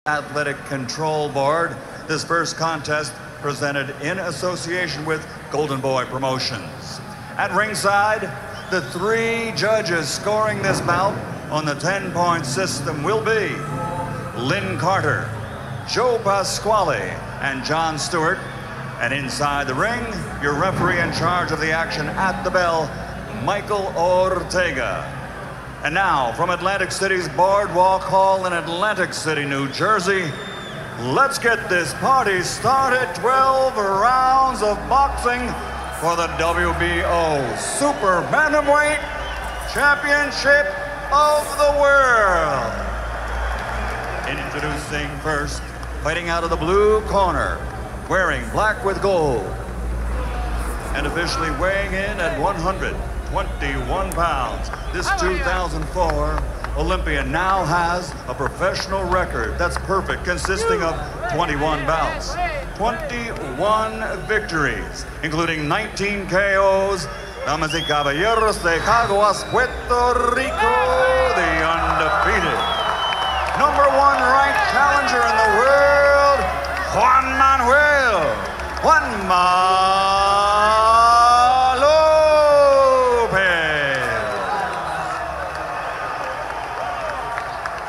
Athletic Control Board. This first contest presented in association with Golden Boy Promotions. At ringside, the three judges scoring this bout on the 10-point system will be Lynn Carter, Joe Pasquale, and John Stewart. And inside the ring, your referee in charge of the action at the bell, Michael Ortega. And now, from Atlantic City's Boardwalk Hall in Atlantic City, New Jersey, let's get this party started. 12 rounds of boxing for the WBO Super Bantamweight Championship of the World. Introducing first, fighting out of the blue corner, wearing black with gold, and officially weighing in at 121 pounds. This 2004 Olympian now has a professional record that's perfect, consisting of 21 bouts, 21 victories, including 19 KOs. Damas y caballeros de Caguas, Puerto Rico, the undefeated #1 ranked challenger in the world, Juanma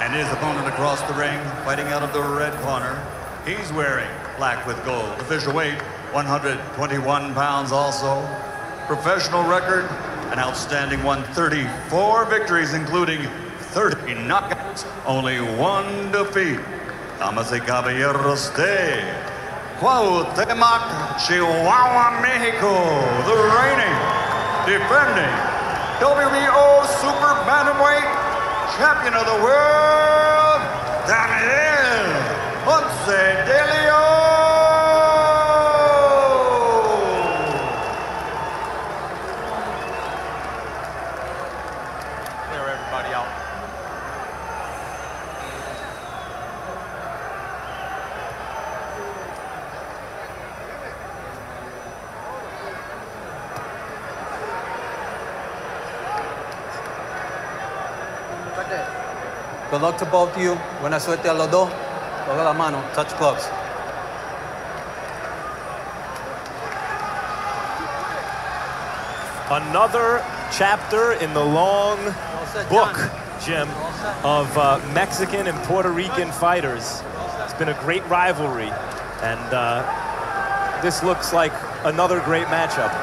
and his opponent across the ring, fighting out of the red corner. He's wearing black with gold. Official weight, 121 pounds also. Professional record, an outstanding 134 victories, including 30 knockouts, only 1 defeat. Damas y caballeros de Cuauhtémoc, Chihuahua, Mexico, the reigning, defending WBO Super Bantamweight Champion of the world, Ponce de Leon. Clear everybody out. Good luck to both of you. Buena suerte a los dos. Toca la mano. Touch gloves. Another chapter in the long book, Jim, of Mexican and Puerto Rican fighters. It's been a great rivalry, and this looks like another great matchup.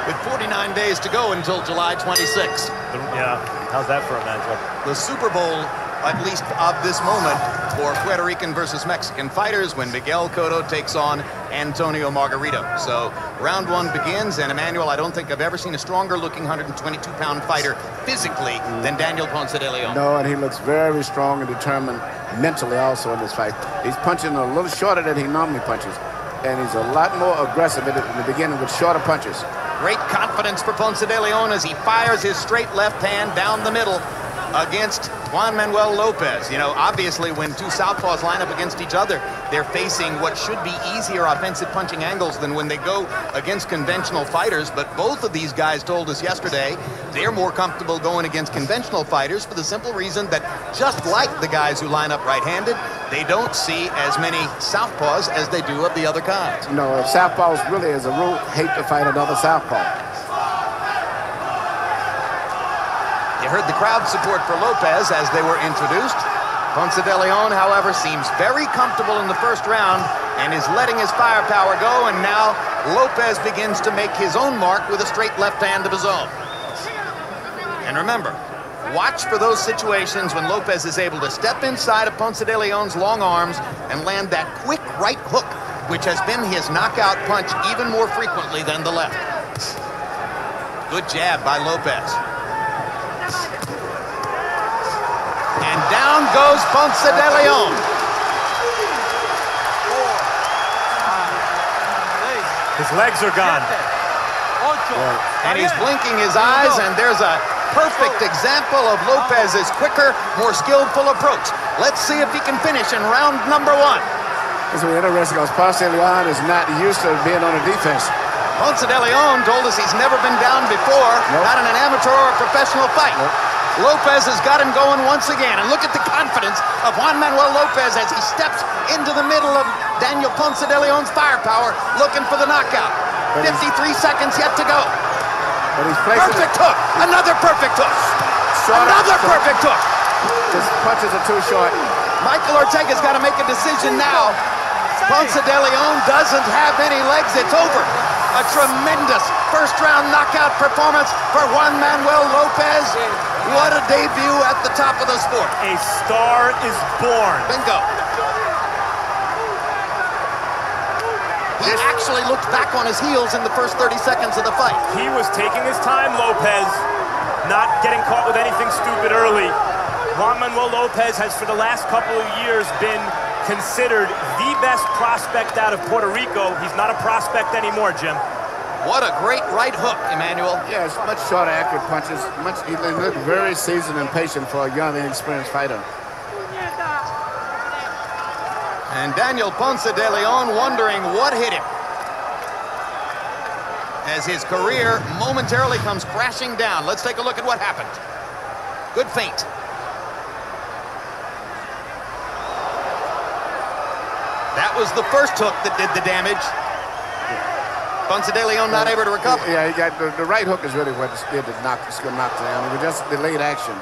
With 49 days to go until July 26th. Yeah, how's that for a matchup? The Super Bowl, at least of this moment, for Puerto Rican versus Mexican fighters when Miguel Cotto takes on Antonio Margarito. So round one begins, and Emmanuel, I don't think I've ever seen a stronger looking 122-pound fighter physically than Daniel Ponce de Leon. No, and he looks very strong and determined mentally also in this fight. He's punching a little shorter than he normally punches, and he's a lot more aggressive in the beginning with shorter punches. Great confidence for Ponce de Leon as he fires his straight left hand down the middle against Juan Manuel Lopez. You know, obviously when two southpaws line up against each other, they're facing what should be easier offensive punching angles than when they go against conventional fighters. But both of these guys told us yesterday they're more comfortable going against conventional fighters for the simple reason that, just like the guys who line up right-handed, they don't see as many southpaws as they do of the other kinds. You know, southpaws really, as a rule, hate to fight another southpaw. You heard the crowd support for Lopez as they were introduced. Ponce de Leon, however, seems very comfortable in the first round and is letting his firepower go, and now Lopez begins to make his own mark with a straight left hand of his own. And remember, watch for those situations when Lopez is able to step inside of Ponce de Leon's long arms and land that quick right hook, which has been his knockout punch even more frequently than the left. Good jab by Lopez. And down goes Ponce de Leon. His legs are gone. And he's blinking his eyes, and there's a perfect example of Lopez's quicker, more skillful approach. Let's see if he can finish in round number 1. It's really interesting because Ponce de Leon is not used to being on the defense. Ponce de Leon told us he's never been down before, not in an amateur or a professional fight. Lopez has got him going once again. And look at the confidence of Juan Manuel Lopez as he steps into the middle of Daniel Ponce de Leon's firepower, looking for the knockout. 53 seconds yet to go. But he's perfect hook. Another perfect hook. Another perfect hook. His punches are too short. Michael Ortega's got to make a decision now. Ponce de Leon doesn't have any legs. It's over. A tremendous first-round knockout performance for Juan Manuel Lopez. What a debut at the top of the sport. A star is born. Bingo. He actually looked back on his heels in the first 30 seconds of the fight. He was taking his time, Lopez, not getting caught with anything stupid early. Juan Manuel Lopez has, for the last couple of years, been considered the best prospect out of Puerto Rico. He's not a prospect anymore, Jim. What a great right hook, Emmanuel. Yeah, it's much shorter, accurate punches. He looked very seasoned and patient for a young, inexperienced fighter. And Daniel Ponce de Leon wondering what hit him as his career momentarily comes crashing down. Let's take a look at what happened. Good feint. That was the first hook that did the damage. Ponce de Leon not able to recover. Yeah, he got the right hook is really what did the knock down. It was just delayed action.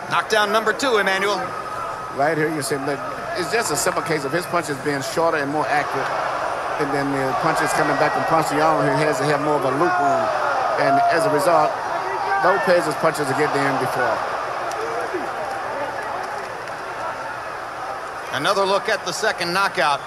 Knockdown number 2, Emmanuel. Right here, you see, it's just a simple case of his punches being shorter and more accurate, and then the punches coming back from Ponce de Leon, who has to have more of a loop room, and as a result, Lopez's punches will get to him before. Another look at the second knockout,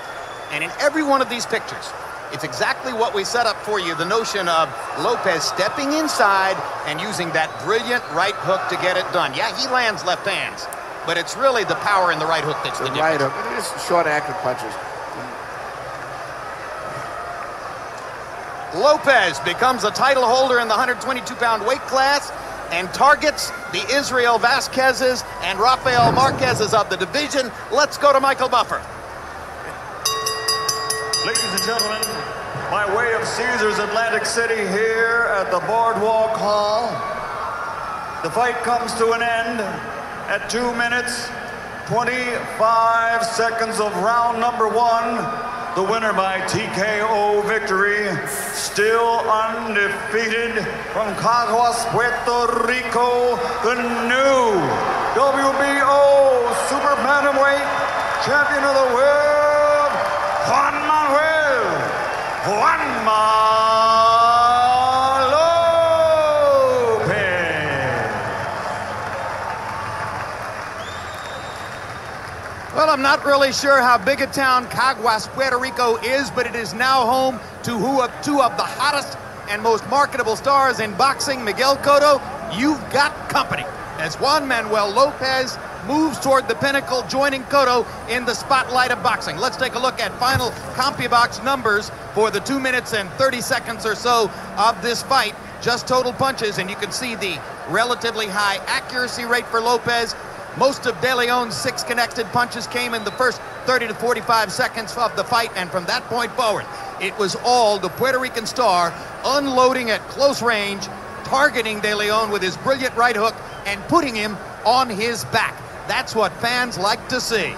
and in every one of these pictures, it's exactly what we set up for you, the notion of Lopez stepping inside and using that brilliant right hook to get it done. Yeah, he lands left hands, but it's really the power in the right hook that's the difference. Right hook, it is short, accurate punches. Lopez becomes a title holder in the 122-pound weight class and targets the Israel Vasquez's and Rafael Marquez's of the division. Let's go to Michael Buffer. Ladies and gentlemen, by way of Caesars Atlantic City here at the Boardwalk Hall, the fight comes to an end at 2 minutes, 25 seconds of round number 1. The winner by TKO victory, still undefeated from Caguas, Puerto Rico, the new WBO Super Bantamweight Champion of the World, Juan Manuel Juanma Lopez. Well, I'm not really sure how big a town Caguas, Puerto Rico is, but it is now home to two of the hottest and most marketable stars in boxing. Miguel Cotto, you've got company as Juan Manuel Lopez moves toward the pinnacle, joining Cotto in the spotlight of boxing. Let's take a look at final CompuBox numbers for the 2 minutes and 30 seconds or so of this fight. Just total punches, and you can see the relatively high accuracy rate for Lopez. Most of De Leon's 6 connected punches came in the first 30 to 45 seconds of the fight, and from that point forward, it was all the Puerto Rican star unloading at close range, targeting De Leon with his brilliant right hook and putting him on his back. That's what fans like to see.